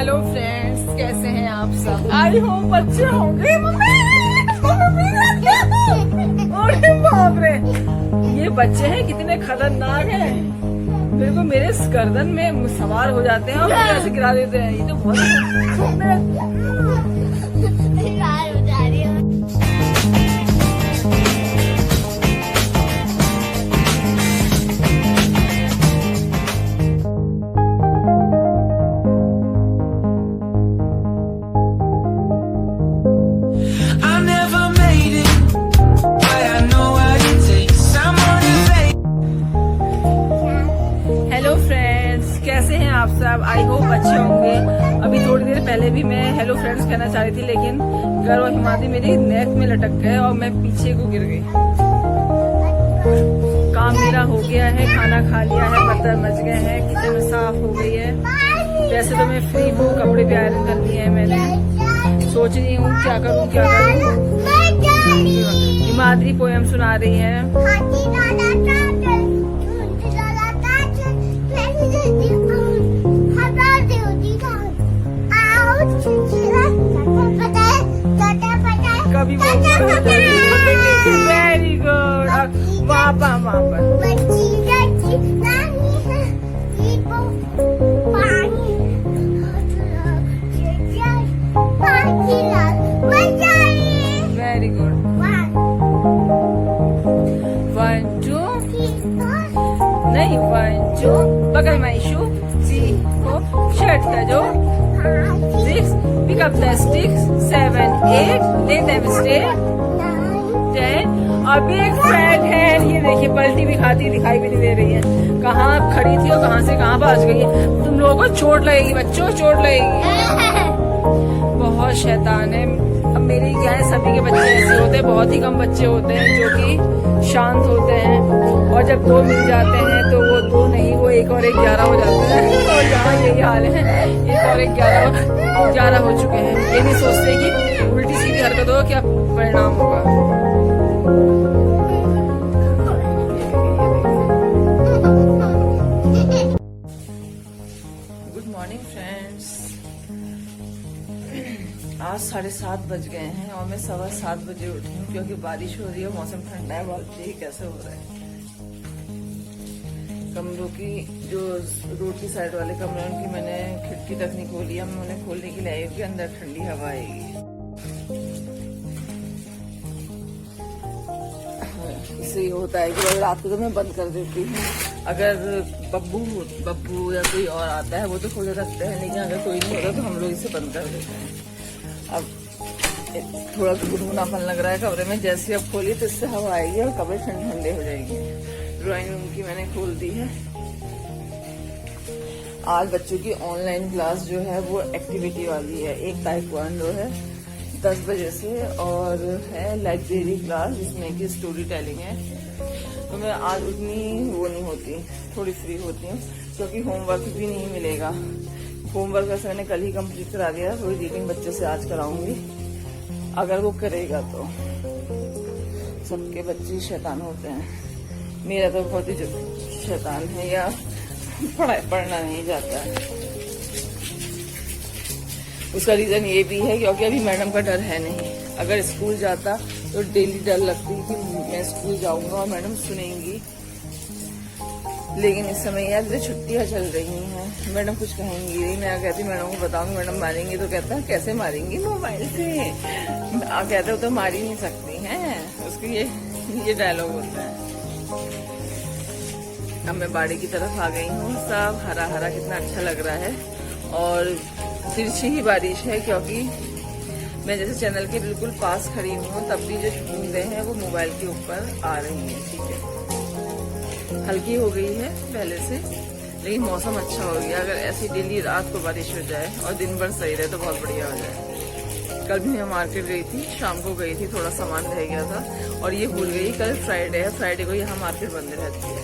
Hello friends, कैसे हैं आप सब? आई होप अच्छे होंगे। अरे बाप रे, ये बच्चे हैं कितने खतरनाक हैं। मेरे को मेरे गर्दन में सवार हो जाते हैं और ऐसे गिरा देते हैं। ये तो बहुत कैसे हैं आप सब? आई होप अच्छे होंगे। अभी थोड़ी देर पहले भी मैं हेलो फ्रेंड्स कहना चाह रही थी, लेकिन गर्व हिमाद्री मेरी नेक में लटक गए और मैं पीछे को गिर गई। काम मेरा हो गया है, खाना खा लिया है, बर्तन मच गए हैं, किचन साफ हो गई है। वैसे तो मैं फ्री हूँ, कपड़े भी आयरन कर लिए हैं मैंने। सोच रही हूँ क्या करूँ। हिमाद्री पोयम सुना रही है। कभी वेरी गुड। वापा वेरी गुड। 1 2 नहीं 1 2 बगल में इशू 3 4 शर्ट का जो 6 pick up the sticks 7 8 let them stay 10 और भी एक फ्रेंड है। ये देखिए पलटी भी खाती दिखाई भी नहीं दे रही है। कहाँ खड़ी थी और कहाँ से कहाँ भाग गई है। तुम लोगों को चोट लगेगी बच्चों, चोट लगेगी। बहुत शैतान है। अब मेरी क्या है, सभी के बच्चे ऐसे होते हैं। बहुत ही कम बच्चे होते हैं जो कि शांत होते हैं, और जब 2 मिल जाते हैं तो वो 2 नहीं, वो 1 और 1 11 हो जाते हैं। और यहाँ यही हाल है, 1 और 1 11 हो चुके हैं। ये नहीं सोचते कि उल्टी सीधी हरकत हो क्या परिणाम होगा। Good morning friends. आज 7:30 बज गए हैं और मैं 7:15 बजे उठी हूँ, क्योंकि बारिश हो रही है, मौसम ठंडा है। बहुत देखिए कैसे हो रहा है। कमरों की जो रोड की साइड वाले कमरे, उनकी मैंने खिड़की तक नहीं खोली है। मैं उन्हें खोलने के लिए आई हूँ कि अंदर ठंडी हवा आएगी। इससे ये होता है कि रात को तो मैं बंद कर देती हूँ। अगर बब्बू या कोई और आता है वो तो खोले रखते हैं, लेकिन अगर कोई नहीं होता तो हम लोग इसे बंद कर देते हैं। अब थोड़ा गुनगुनापन लग रहा है कमरे में, जैसे अब खोली तो इससे हवा आएगी और कमरे ठंडे हो जाएंगे। ड्राइंग रूम की मैंने खोल दी है। आज बच्चों की ऑनलाइन क्लास जो है वो एक्टिविटी वाली है। एक ताइक्वांडो है 10 बजे से, और है लाइब्रेरी क्लास जिसमें कि स्टोरी टेलिंग है। तो मैं आज उतनी वो नहीं होती, थोड़ी फ्री होती हूँ, क्योंकि होमवर्क भी नहीं मिलेगा। होमवर्क वैसे मैंने कल ही कंप्लीट करा दिया। थोड़ी रीडिंग बच्चे से आज कराऊंगी, अगर वो करेगा तो। सबके बच्चे शैतान होते हैं। मेरा तो बहुत ही शैतान है, या पढ़ना नहीं जाता है। उसका रीजन ये भी है क्योंकि अभी मैडम का डर है नहीं। अगर स्कूल जाता तो डेली डर लगती कि मैं स्कूल जाऊंगा और मैडम सुनेंगी, लेकिन इस समय यार छुट्टियां चल रही हैं, मैडम कुछ कहेंगी नहीं। मैं कहती मैडम को बताऊंगी, मैडम मारेंगी, तो कहता है कैसे मारेंगी, मोबाइल से। कहते हो तो मार ही नहीं सकती हैं, उसकी ये डायलॉग होता है। अब मैं बाड़ी की तरफ आ गई हूँ। सब हरा हरा कितना अच्छा लग रहा है, और तिरछी ही बारिश है, क्योंकि मैं जैसे चैनल के बिल्कुल पास खड़ी हूँ, तब भी जो बूंदें हैं वो मोबाइल के ऊपर आ रही हैं। ठीक है, हल्की हो गई है पहले से, लेकिन मौसम अच्छा हो गया। अगर ऐसी डेली रात को बारिश हो जाए और दिन भर सही रहे तो बहुत बढ़िया हो जाए। कल भी मैं मार्केट गई थी, शाम को गई थी, थोड़ा सामान रह गया था, और ये भूल गई कल फ्राइडे है। फ्राइडे को यहाँ मार्केट बंद रहती है।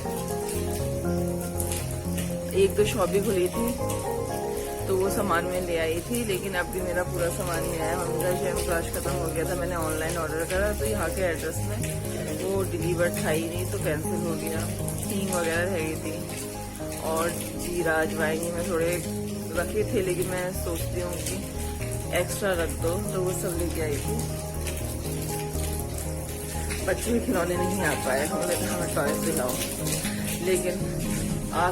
1-2 शॉप भी खुली थी तो वो सामान में ले आई थी, लेकिन अब भी मेरा पूरा सामान नहीं आया। मम्मी का शेम फ्लाश खत्म हो गया था, मैंने ऑनलाइन ऑर्डर करा तो यहाँ के एड्रेस में वो डिलीवर था ही नहीं, तो कैंसिल हो गया। हींग वगैरह रह गई थी, और जीरा अजवाइन में थोड़े रखे थे, लेकिन मैं सोचती हूँ कि एक्स्ट्रा रख दो, तो वो सब लेके आई थी। बच्चों के खिलौने नहीं आ पाए, हमने कहा हमें टॉयज दिलाओ, लेकिन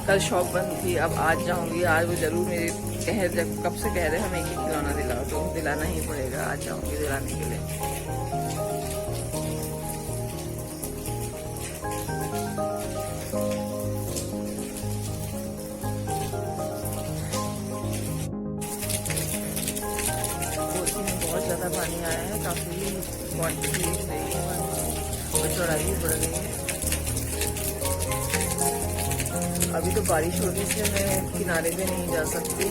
कल शॉप बंद थी। अब आज जाऊंगी, आज वो जरूर मेरे कब से कह रहे हमें एक ही खिलौना दिलाओ, तो दिलाना ही पड़ेगा, आज जाऊंगी दिलाने के लिए। बहुत ज्यादा पानी आया है, काफी क्वांटिटी रही है और चौड़ाई भी बढ़ गई है। अभी तो बारिश हो रही है, इसलिए मैं किनारे पे नहीं जा सकती।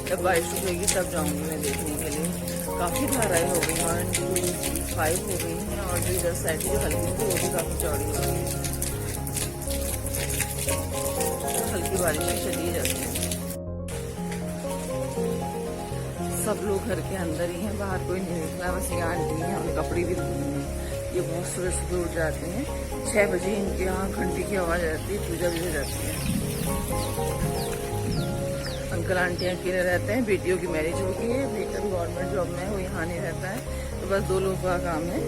जब बारिश रुकेगी तब जाऊंगी मैं देखने के लिए। काफी धाराएं हो गई, 1, 2, 5 हो गई हैं, और जो इधर साइड जो हल्की थी वो भी काफी चौड़ी हो गई। तो हल्की बारिश में चली जाती है। सब लोग घर के अंदर ही हैं, बाहर कोई नहीं निकला, बस ये आंटी हैं, उन्हें कपड़े भी धोने हैं। ये बहुत सुबह सुबह उठ जाते हैं, 6 बजे इनके यहाँ घंटी की आवाज़ आती है, पूजा भी हो जाती है। अंकल आंटियाँ अकेले रहते हैं, बेटियों की मैरिज हो गई है, बेटा भी गवर्नमेंट जॉब में है, वो यहाँ नहीं रहता है, तो बस 2 लोगों का काम है।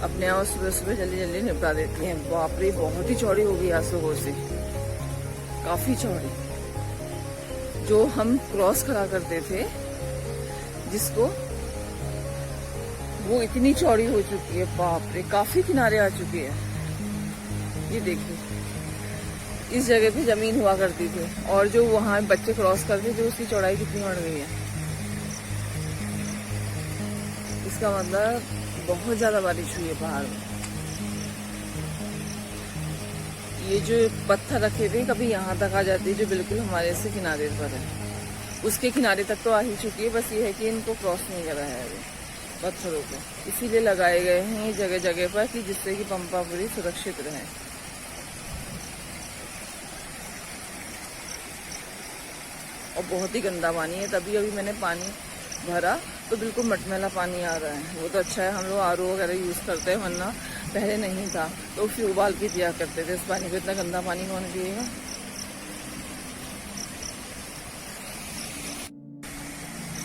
अपने आप सुबह सुबह जल्दी जल्दी निपटा देती हैं। बाप रे, बहुत ही चौड़ी हो गई आज सुबह से, काफ़ी चौड़ी। जो हम क्रॉस करा करते थे जिसको, वो इतनी चौड़ी हो चुकी है, बाप रे, काफी किनारे आ चुकी है। ये देखिए, इस जगह पे जमीन हुआ करती थी, और जो वहां बच्चे क्रॉस करते थे उसकी चौड़ाई कितनी बढ़ गई है। इसका मतलब बहुत ज्यादा बारिश हुई है पहाड़ में। ये जो पत्थर रखे थे कभी यहाँ तक आ जाते हैं, जो बिल्कुल हमारे से किनारे पर है, उसके किनारे तक तो आ ही चुकी है। बस ये है कि इनको क्रॉस नहीं करा है अभी पत्थरों को, इसीलिए लगाए गए हैं जगह जगह पर, कि जिससे कि पंपा पूरी सुरक्षित रहे। और बहुत ही गंदा पानी है, तभी अभी मैंने पानी भरा तो बिल्कुल मटमैला पानी आ रहा है। वो तो अच्छा है, हम लोग आरओ वगैरह यूज़ करते हैं, वरना पहले नहीं था तो फिर उबाल के पिया करते थे इस पानी को। इतना गंदा पानी कौन पिएगा।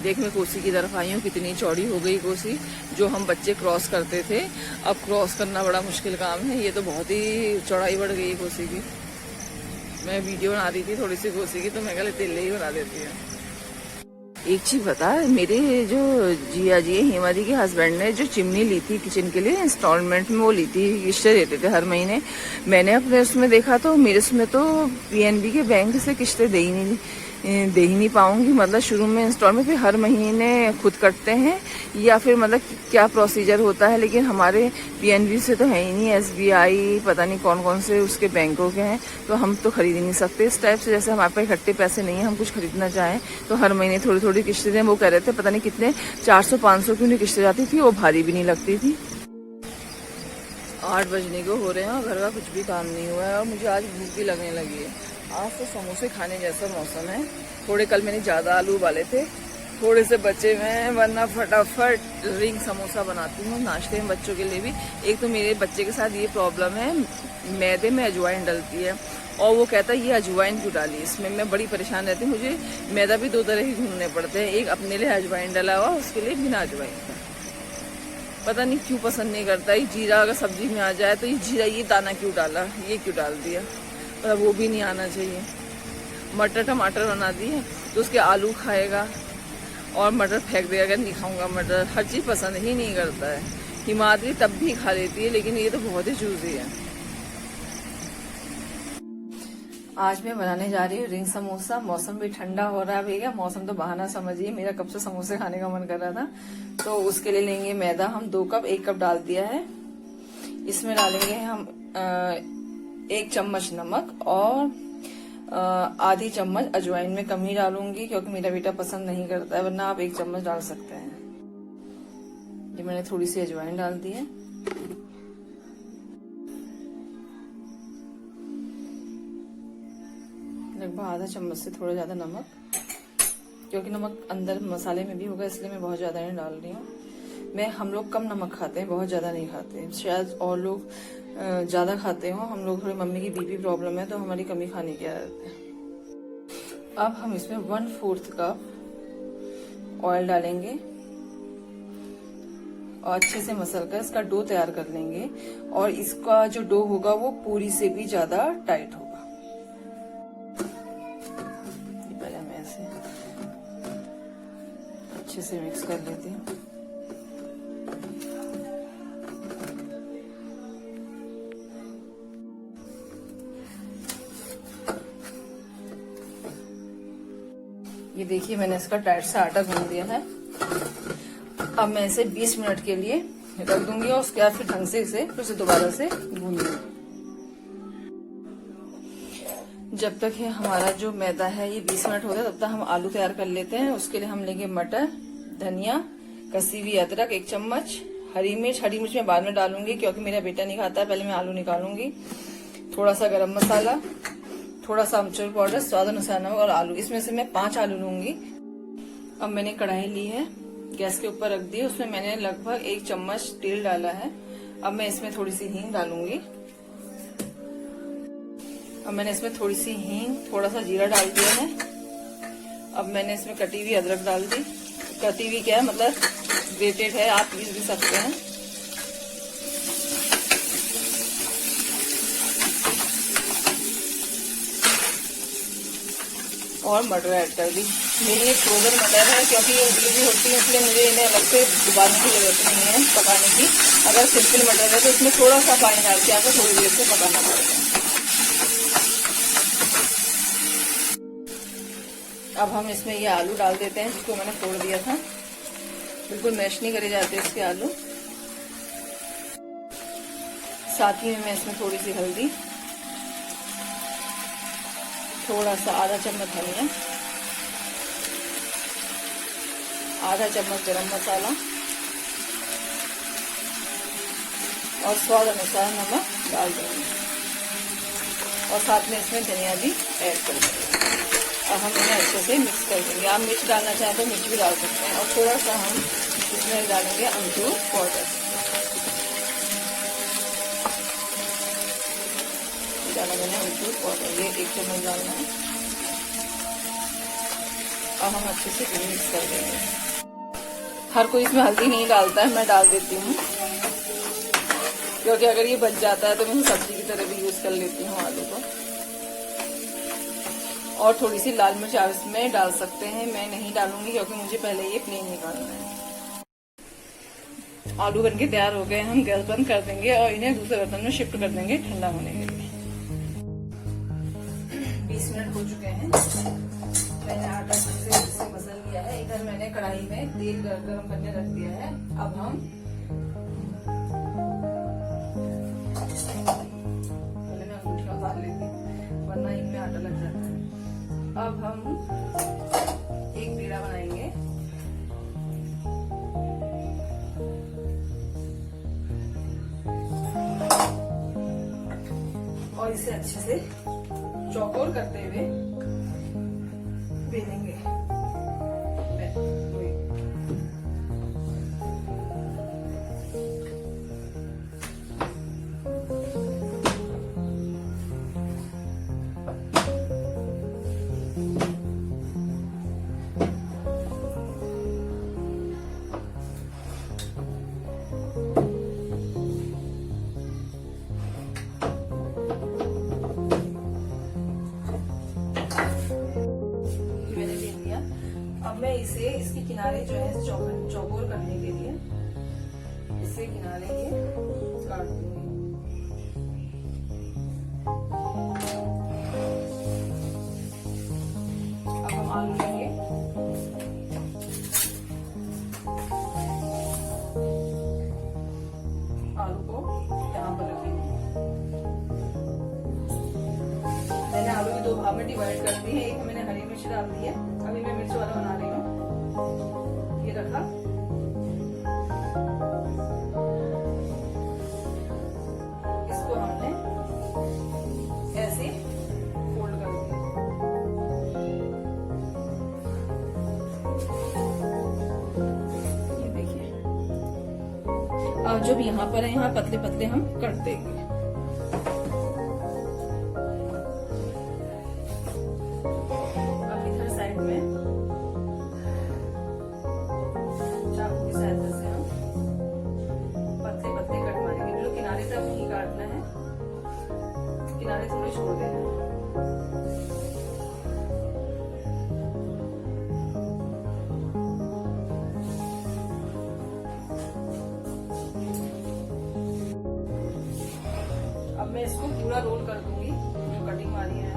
देख, मैं कोसी की तरफ आई हूँ, कितनी चौड़ी हो गई कोसी। जो हम बच्चे क्रॉस करते थे, अब क्रॉस करना बड़ा मुश्किल काम है। ये तो बहुत ही चौड़ाई बढ़ गई कोसी की। मैं वीडियो बना रही थी थोड़ी सी कोसी की, तो मैं कल तेल ही बना देती हूँ। एक चीज बता, मेरे जो जिया जी हेमा जी के हस्बैंड ने जो चिमनी ली थी किचन के लिए इंस्टॉलमेंट में, वो ली थी, किस्तें देते थे हर महीने। मैंने अपने उसमें देखा तो मेरे उसमें तो पीएनबी के बैंक से किस्तें दे ही नहीं पाऊंगी। मतलब शुरू में इंस्टॉलमेंट, फिर हर महीने खुद कटते हैं, या फिर मतलब क्या प्रोसीजर होता है। लेकिन हमारे पीएनबी से तो है ही नहीं, एसबीआई पता नहीं कौन कौन से उसके बैंकों के हैं, तो हम तो खरीद ही नहीं सकते इस टाइप से। जैसे हमारे पास इकट्ठे पैसे नहीं है, हम कुछ खरीदना चाहें तो हर महीने थोड़ी थोड़ी किस्तें दें। वो कह रहे थे पता नहीं कितने 400-500 की उन्हें किस्तें जाती थी, वो भारी भी नहीं लगती थी। 8 बजने को हो रहे हैं और घर का कुछ भी काम नहीं हुआ है, और मुझे आज भूख भी लगने लगी है। आज तो समोसे खाने जैसा मौसम है। थोड़े कल मैंने ज़्यादा आलू उबाले थे, थोड़े से बचे हुए हैं, वरना फटाफट रिंग समोसा बनाती हूँ नाश्ते में बच्चों के लिए भी। एक तो मेरे बच्चे के साथ ये प्रॉब्लम है, मैदे में अजवाइन डलती है, और वो कहता है ये अजवाइन क्यों डाली इसमें। मैं बड़ी परेशान रहती हूँ। मुझे मैदा भी 2 तरह ही ढूंढने पड़ते हैं, एक अपने लिए अजवाइन डला हुआ, उसके लिए बिना अजवाइन का। पता नहीं क्यों पसंद नहीं करता। ये जीरा अगर सब्जी में आ जाए तो ये जीरा, ये दाना क्यों डाला, ये क्यों डाल दिया, पर वो भी नहीं आना चाहिए। मटर टमाटर बना दिए तो उसके आलू खाएगा और मटर फेंक देगा, अगर नहीं खाऊंगा मटर। हर चीज़ पसंद ही नहीं करता है। हिमाद्री तब भी खा लेती है, लेकिन ये तो बहुत ही चूजी है। आज मैं बनाने जा रही हूँ रिंग समोसा। मौसम भी ठंडा हो रहा है भैया, मौसम तो बहाना समझिए, मेरा कब से समोसे खाने का मन कर रहा था। तो उसके लिए लेंगे मैदा हम 2 कप, 1 कप डाल दिया है। इसमें डालेंगे हम 1 चम्मच नमक और आधी चम्मच अजवाइन। में कम ही डालूंगी क्योंकि मेरा बेटा पसंद नहीं करता है, वरना आप 1 चम्मच डाल सकते हैं। ये मैंने थोड़ी सी अजवाइन डाल दी है। लगभग आधा चम्मच से थोड़ा ज्यादा नमक, क्योंकि नमक अंदर मसाले में भी होगा, इसलिए मैं बहुत ज्यादा नहीं डाल रही हूँ। हम लोग कम नमक खाते हैं, बहुत ज्यादा नहीं खाते। शायद और लोग ज्यादा खाते हो। हम लोग थोड़ी, मम्मी की बीपी प्रॉब्लम है तो हमारी कमी खाने की आदत है। अब हम इसमें 1/4 कप ऑयल डालेंगे और अच्छे से मसल कर इसका डो तैयार कर लेंगे। और इसका जो डो होगा वो पूरी से भी ज्यादा टाइट होगा। पहले मैं ऐसे अच्छे से मिक्स कर लेती हूँ। ये देखिए मैंने इसका टाइट सा आटा गूंद दिया है। अब मैं इसे 20 मिनट के लिए रख दूंगी और उसके बाद फिर ढंग से इसे फिर से दोबारा से गूंद लूंगी। जब तक है हमारा जो मैदा है ये 20 मिनट हो गया, तब तक हम आलू तैयार कर लेते हैं। उसके लिए हम लेंगे मटर, धनिया, कसी हुई अदरक 1 चम्मच, हरी मिर्च मैं बाद में डालूंगी क्योंकि मेरा बेटा नहीं खाता है, पहले मैं आलू निकालूंगी। थोड़ा सा गरम मसाला, थोड़ा सा अमचूर पाउडर, स्वाद अनुसार नमक और आलू। इसमें से मैं 5 आलू लूंगी। अब मैंने कढ़ाई ली है, गैस के ऊपर रख दी। उसमें मैंने लगभग 1 चम्मच तेल डाला है। अब मैं इसमें थोड़ी सी हींग डालूंगी। अब मैंने इसमें थोड़ी सी हींग, थोड़ा सा जीरा डाल दिया है। अब मैंने इसमें कटी हुई अदरक डाल दी। कटी हुई क्या है, मतलब ग्रेटेड है, आप पीस भी सकते हैं। और मटर ऐड कर दी। मेरी एक फ्रोजन मटर है क्योंकि ये उबली हुई होती है, इसलिए मुझे इन्हें अलग से उबालने की जरूरत नहीं है पकाने की। अगर सिंपल मटर है तो इसमें थोड़ा सा पानी डाल के आपको थोड़ी देर से पकाना पड़ेगा। अब हम इसमें ये आलू डाल देते हैं जिसको मैंने फोड़ दिया था। बिल्कुल मैश नहीं करे जाते इसके आलू। साथ ही में मैं इसमें थोड़ी सी हल्दी, थोड़ा सा आधा चम्मच धनिया, आधा चम्मच गरम मसाला और स्वाद अनुसार नमक डाल देंगे। और साथ में इसमें धनिया भी ऐड कर देंगे। अब हम इन्हें अच्छे से मिक्स कर देंगे। आप मिर्च डालना चाहें तो मिर्च भी डाल सकते हैं। और थोड़ा सा हम इसमें डालेंगे अमचूर पाउडर। डाला मैंने अमचूर पाउडर, ये 1 चम्मच डालना है। और हम अच्छे से मिक्स कर देंगे। हर कोई इसमें हल्दी नहीं डालता है, मैं डाल देती हूँ क्योंकि अगर ये बच जाता है तो मैं सब्जी की तरह भी यूज कर लेती हूँ आलू को। और थोड़ी सी लाल मिर्च आप इसमें डाल सकते हैं, मैं नहीं डालूंगी क्योंकि मुझे पहले ये प्लेन निकालना है। आलू बनके तैयार हो गए। हम गैस बंद कर देंगे और इन्हें दूसरे बर्तन में शिफ्ट कर देंगे ठंडा होने के लिए। 20 मिनट हो चुके हैं। मैंने आटा से मसल लिया है। इधर मैंने कढ़ाई में तेल गरम करने रख दिया है। अब हम पहले मैं अंगूठा उतार लेती हूँ वरना इनमें आटा लग जाता है। अब हम एक पेड़ा बनाएंगे। और इसे अच्छे से चौकोर करते हुए बेलेंगे। मैं इसे इसके किनारे जो है चौकोर करने के लिए इससे किनारे ये काट दूंगी। अब हम आलू लेंगे। आलू को यहाँ पर रखेंगे। मैंने आलू की 2 भाग में डिवाइड कर दी है। एक मैंने हरी मिर्च डाल दी है। अभी मैं मिर्च वाला बना रही हूँ। ये रखा। इसको हमने ऐसे फोल्ड कर दिया। ये देखिए। अब जो भी यहाँ पर है, यहाँ पतले पतले हम कर देंगे। अब मैं इसको पूरा रोल कर दूंगी जो कटिंग वाली है।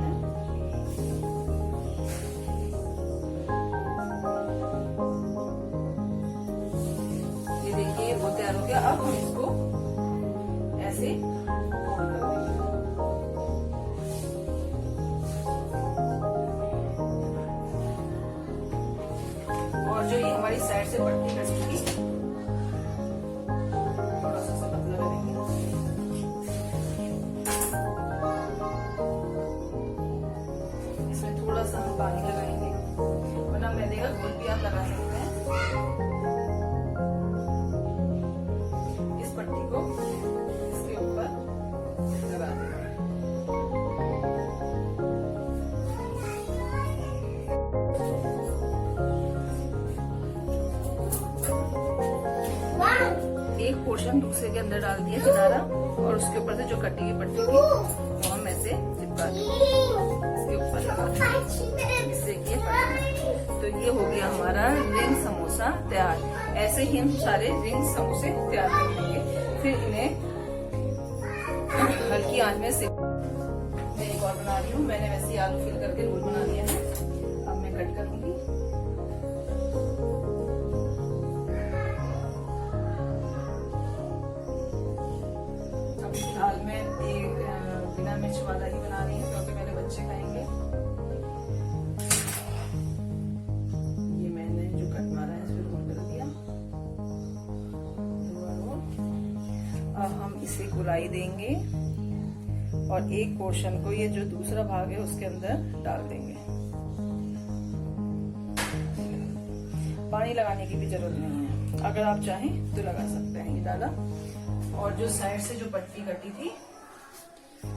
ये देखिए वो तैयार हो गया। अब हम इसको ऐसे फोल्ड कर देंगे। और जो ये हमारी साइड से पट्टी कटेगी थोड़ा सा पतला करेंगे। इसमें थोड़ा सा हम पानी लगाएंगे, वरना मैदे का घोल भी आप लगा सकते हैं। इस पट्टी को इसके ऊपर लगा देंगे। एक पोर्शन दूसरे के अंदर डाल दिया किनारा, और उसके ऊपर से जो कटी हुई पट्टी थी वो हम ऐसे चिपका देंगे, इसके ऊपर लगा देंगे, इससे ये तो ये हो गया हमारा रिंग समोसा तैयार। ऐसे ही हम सारे रिंग समोसे तैयार कर लेंगे। फिर इन्हें हल्की आंच में सेक। मैं एक और बना रही हूँ। मैंने वैसे आलू फिल करके रोल बना लिया है। अब मैं कट करूंगी। फिलहाल मैं एक बिना मिर्च वाला ही बना रही हूँ क्योंकि मेरे बच्चे खाएंगे। ये मैंने जो कट मारा है इस पर रोल कर दिया। अब हम इसे गुलाई देंगे और एक पोर्शन को, ये जो दूसरा भाग है उसके अंदर डाल देंगे। पानी लगाने की भी जरूरत नहीं है, अगर आप चाहें तो लगा सकते हैं। ये डाला और जो साइड से जो पट्टी कटी थी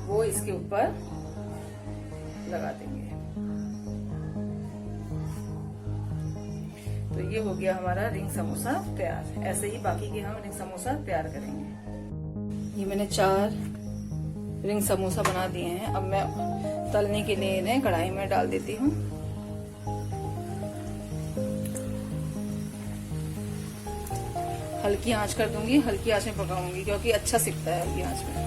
वो इसके ऊपर लगा देंगे। तो ये हो गया हमारा रिंग समोसा तैयार। ऐसे ही बाकी के हम रिंग समोसा तैयार करेंगे। ये मैंने 4 रिंग समोसा बना दिए हैं। अब मैं तलने के लिए इन्हें कढ़ाई में डाल देती हूँ। हल्की आंच कर दूंगी, हल्की आंच में पकाऊंगी क्योंकि अच्छा सिकता है हल्की आंच में।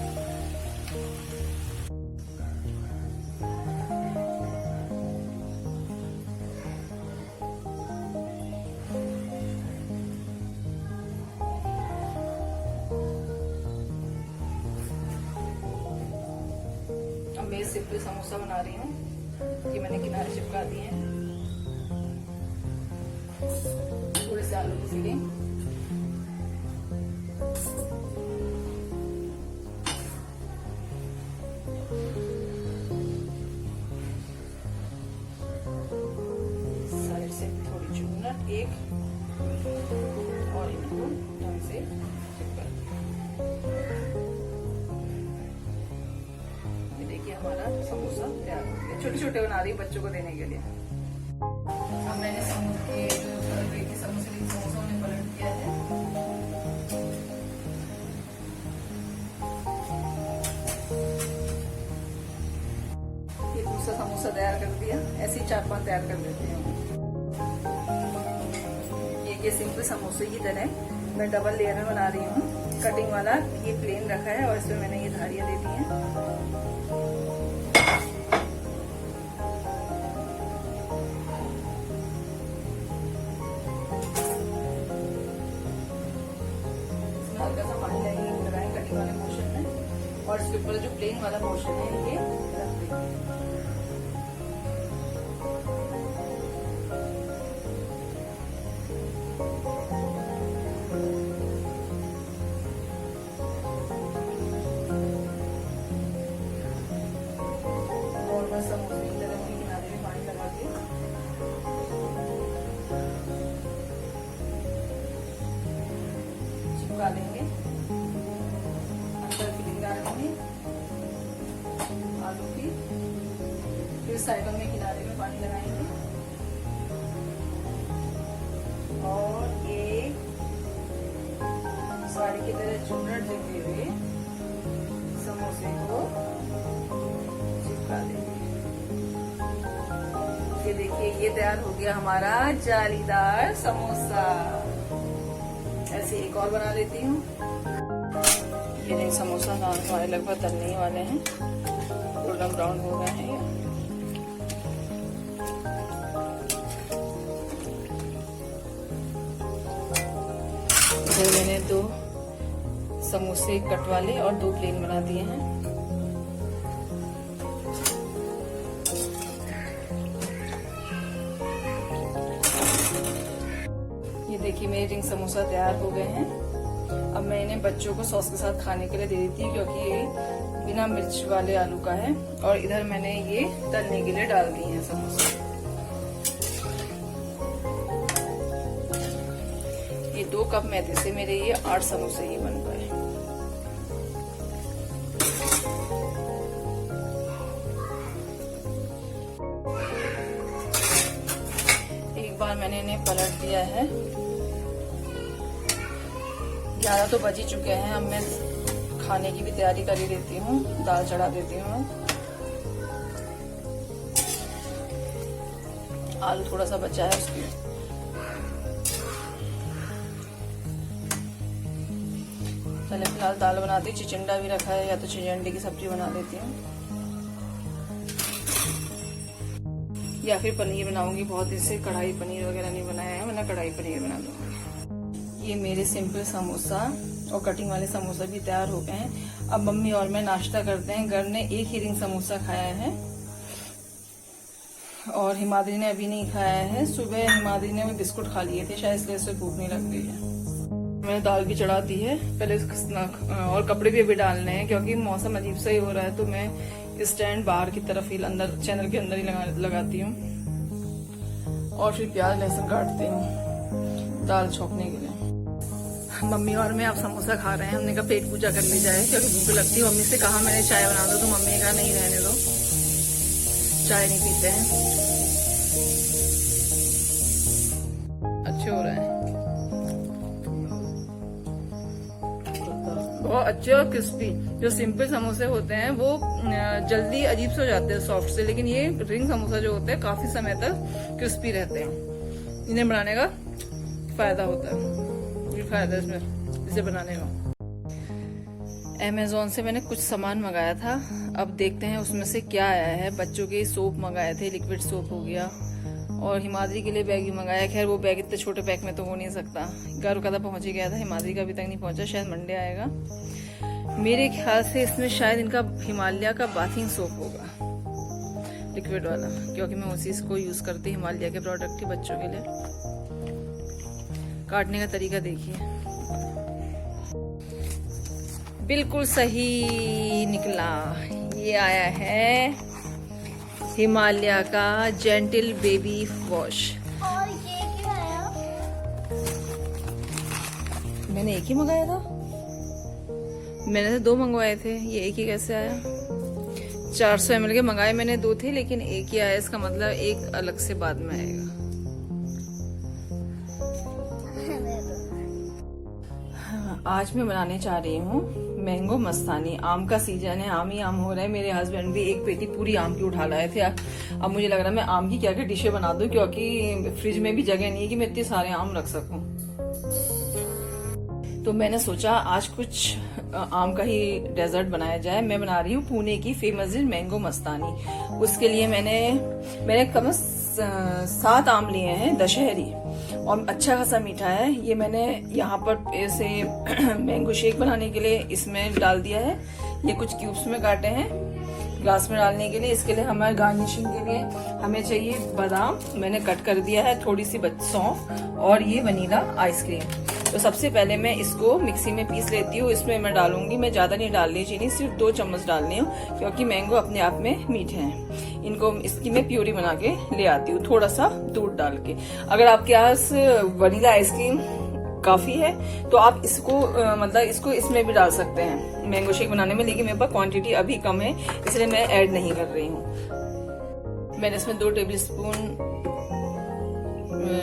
अब मैं सिंपल समोसा बना रही हूँ। ये मैंने किनारे चिपका दिए हैं। थोड़े से आलू की फिलिंग, साइड से थोड़ी चुन्नट एक, और इनको ढंग से चिपका। ये देखिए हमारा समोसा तैयार हो गया। छोटे छोटे बना रही बच्चों को देने के लिए। अब मैंने समोसे समोसा उन्हें पलट दिया है। ये दूसरा समोसा तैयार कर दिया। ऐसे ही 4-5 तैयार कर देते हैं। ये सिंपल समोसे की तरह मैं डबल लेयर में बना रही हूँ। कटिंग वाला ये प्लेन रखा है और इसमें मैंने ये धारियां दे दी हैं। इसमें हल्का सा पानी लगाएं कटिंग वाले पोर्शन में, और इसके ऊपर जो प्लेन वाला पोर्शन है ये रख देंगे। समोसे की तरह वही किनारे में पानी लगा के चिपका देंगे। अंदर फिलिंग डालेंगे आलू की, फिर साइडों में किनारे में पानी लगाएंगे और एक साड़ी की तरह चुन्नट देते हुए समोसे को चिपका देंगे। ये देखिए ये तैयार हो गया हमारा जालीदार समोसा। ऐसे एक और बना लेती हूँ। ये समोसा हमारे लगभग तलने ही वाले हैं, गोल्डन ब्राउन हो गए हैं ये। इधर मैंने 2 समोसे कट वाले और 2 प्लेन बना दिए हैं। ये देखिए मेरे रिंग समोसा तैयार हो गए हैं। अब मैं इन्हें बच्चों को सॉस के साथ खाने के लिए दे देती हूँ, क्योंकि ये बिना मिर्च वाले आलू का है। और इधर मैंने ये तलने के लिए डाल दिए हैं समोसे। ये 2 कप मैदे से मेरे ये 8 समोसे ही बन गए। एक बार मैंने इन्हें पलट दिया है। 11 तो बज ही चुके हैं। अब मैं खाने की भी तैयारी कर ही देती हूँ, दाल चढ़ा देती हूँ। आलू थोड़ा सा बचा है उसकी। पहले फिलहाल दाल बनाती हूँ। चिचिंडा भी रखा है, या तो चिचिंडे की सब्जी बना देती हूँ, या फिर पनीर बनाऊंगी। बहुत दिन से कढ़ाई पनीर वगैरह नहीं बनाया है, वरना कढ़ाई पनीर बना दूंगी। ये मेरे सिंपल समोसा और कटिंग वाले समोसा भी तैयार हो गए हैं। अब मम्मी और मैं नाश्ता करते हैं। घर ने एक ही रिंग समोसा खाया है और हिमाद्री ने अभी नहीं खाया है। सुबह हिमाद्री ने भी बिस्कुट खा लिए थे, शायद इसलिए उसे भूख नहीं लग रही है। मैंने दाल भी चढ़ा दी है पहले, और कपड़े भी अभी डालने हैं, क्योंकि मौसम अजीब सा ही हो रहा है। तो मैं स्टैंड बाहर की तरफ ही अंदर चैनल के अंदर ही लगाती हूँ, और फिर प्याज लहसुन काटती हूँ दाल छोंकने के लिए। मम्मी और मैं अब समोसा खा रहे हैं। हमने कहा पेट पूजा कर ली जाए, क्योंकि भूख लगती है। मम्मी से कहा मैंने चाय बना दो, तो मम्मी ने कहा नहीं रहने दो, चाय नहीं पीते हैं। अच्छे हो रहे हैं, बहुत अच्छे और क्रिस्पी। जो सिंपल समोसे होते हैं वो जल्दी अजीब से हो जाते हैं सॉफ्ट से, लेकिन ये रिंग समोसा जो होते हैं काफी समय तक क्रिस्पी रहते हैं। इन्हें बनाने का फायदा होता है, ये फायदा है इसमें इसे बनाने का। अमेज़ॉन से मैंने कुछ सामान मंगाया था, अब देखते हैं उसमें से क्या आया है। बच्चों के सोप मंगाए थे, लिक्विड सोप हो गया, और हिमाद्री के लिए बैग भी मंगाया। खैर वो बैग इतने छोटे पैक में तो हो नहीं सकता। घर का तो पहुंच ही गया था, हिमाद्री का अभी तक नहीं पहुंचा, शायद मंडे आएगा। मेरे ख्याल से इसमें शायद इनका हिमालय का बाथिंग सोप होगा, लिक्विड वाला, क्योंकि मैं उसी को यूज करती हूँ, हिमालय के प्रोडक्ट ही बच्चों के लिए। काटने का तरीका देखिए, बिल्कुल सही निकला। ये आया है हिमालय का जेंटल बेबी वॉश। और ये क्या आया? मैंने एक ही मंगाया था, मैंने तो 2 मंगवाए थे, ये एक ही कैसे आया? 400 ml के मंगाए मैंने, 2 थे, लेकिन एक ही आया। इसका मतलब एक अलग से बाद में आएगा। आज मैं बनाने चाह रही हूँ मैंगो मस्तानी। आम का सीजन है, आम ही आम हो रहा है। मेरे हस्बैंड भी एक पेटी पूरी आम की उठा लाए थे। अब मुझे लग रहा है मैं आम की क्या क्या डिशें बना दूं, क्योंकि फ्रिज में भी जगह नहीं है कि मैं इतने सारे आम रख सकूं। तो मैंने सोचा आज कुछ आम का ही डेजर्ट बनाया जाए। मैं बना रही हूँ पुणे की फेमस डिश मैंगो मस्तानी। उसके लिए मैंने कम से 7 आम लिए हैं दशहरी, और अच्छा खासा मीठा है। ये मैंने यहाँ पर ऐसे मैंगो शेक बनाने के लिए इसमें डाल दिया है। ये कुछ क्यूब्स में काटे हैं ग्लास में डालने के लिए। इसके लिए हमारे गार्निशिंग के लिए हमें चाहिए बादाम, मैंने कट कर दिया है, थोड़ी सी सौंफ, और ये वनीला आइसक्रीम। तो सबसे पहले मैं इसको मिक्सी में पीस लेती हूँ। इसमें मैं डालूंगी, मैं ज्यादा नहीं डाल रही चीनी, सिर्फ 2 चम्मच डालनी हूँ, क्योंकि मैंगो अपने आप में मीठे हैं। इनको इसकी मैं प्यूरी बना के ले आती हूँ, थोड़ा सा दूध डाल के। अगर आपके पास वनीला आइसक्रीम काफी है तो आप इसको मतलब इसको इसमें भी डाल सकते हैं मैंगो शेक बनाने में, लेकिन मेरे पास क्वांटिटी अभी कम है, इसलिए मैं ऐड नहीं कर रही हूँ। मैंने इसमें 2 टेबलस्पून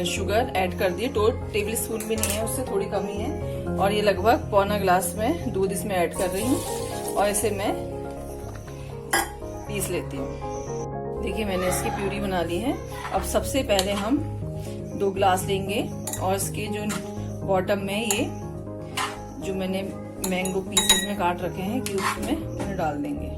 शुगर ऐड कर दिए। 2 टेबलस्पून भी नहीं है, उससे थोड़ी कम ही है। और ये लगभग पौना ग्लास में दूध इसमें ऐड कर रही हूँ, और इसे मैं पीस लेती हूँ। देखिए मैंने इसकी प्यूरी बना ली है। अब सबसे पहले हम 2 ग्लास लेंगे, और इसके जो बॉटम में ये जो मैंने मैंगो पीसेस में काट रखे हैं क्यूब्स में, उन्हें डाल देंगे।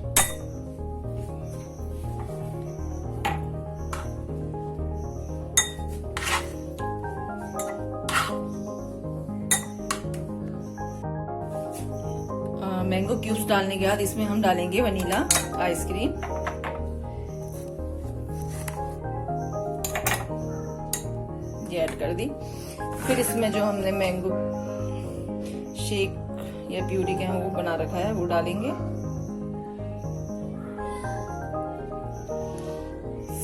मैंगो क्यूब्स डालने के बाद इसमें हम डालेंगे वनीला आइसक्रीम। ये ऐड कर दी। फिर इसमें जो हमने मैंगो शेक या प्यूरी के हम वो बना रखा है वो डालेंगे।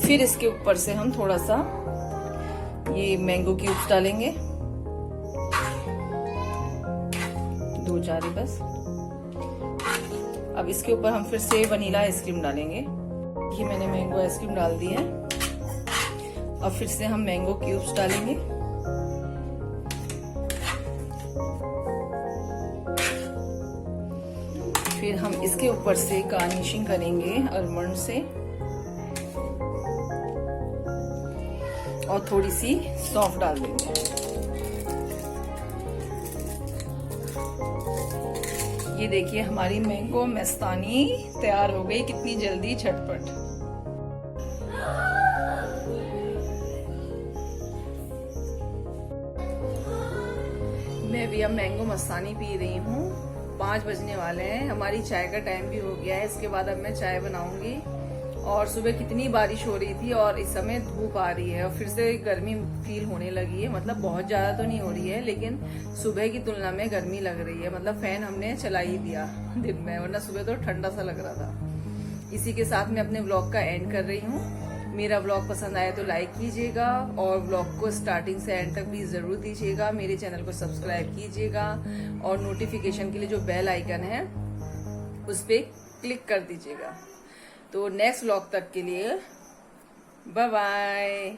फिर इसके ऊपर से हम थोड़ा सा ये मैंगो क्यूब्स डालेंगे, 2-4 ही बस। अब इसके ऊपर हम फिर से वनीला आइसक्रीम डालेंगे। ये मैंने मैंगो आइसक्रीम डाल दी है। अब फिर से हम मैंगो क्यूब्स डालेंगे। फिर हम इसके ऊपर से गार्निशिंग करेंगे आलमंड से और थोड़ी सी सौंफ डाल देंगे। ये देखिए हमारी मैंगो मस्तानी तैयार हो गई, कितनी जल्दी, झटपट। मैं भी अब मैंगो मस्तानी पी रही हूँ। 5 बजने वाले हैं, हमारी चाय का टाइम भी हो गया है। इसके बाद अब मैं चाय बनाऊंगी। और सुबह कितनी बारिश हो रही थी और इस समय धूप आ रही है और फिर से गर्मी फील होने लगी है। मतलब बहुत ज्यादा तो नहीं हो रही है, लेकिन सुबह की तुलना में गर्मी लग रही है। मतलब फैन हमने चला ही दिया दिन में, वरना सुबह तो ठंडा सा लग रहा था। इसी के साथ मैं अपने व्लॉग का एंड कर रही हूँ। मेरा व्लॉग पसंद आया तो लाइक कीजिएगा और व्लॉग को स्टार्टिंग से एंड तक प्लीज जरूर दीजिएगा। मेरे चैनल को सब्सक्राइब कीजिएगा और नोटिफिकेशन के लिए जो बेल आइकन है उस पर क्लिक कर दीजिएगा। तो नेक्स्ट व्लॉग तक के लिए बाय बाय।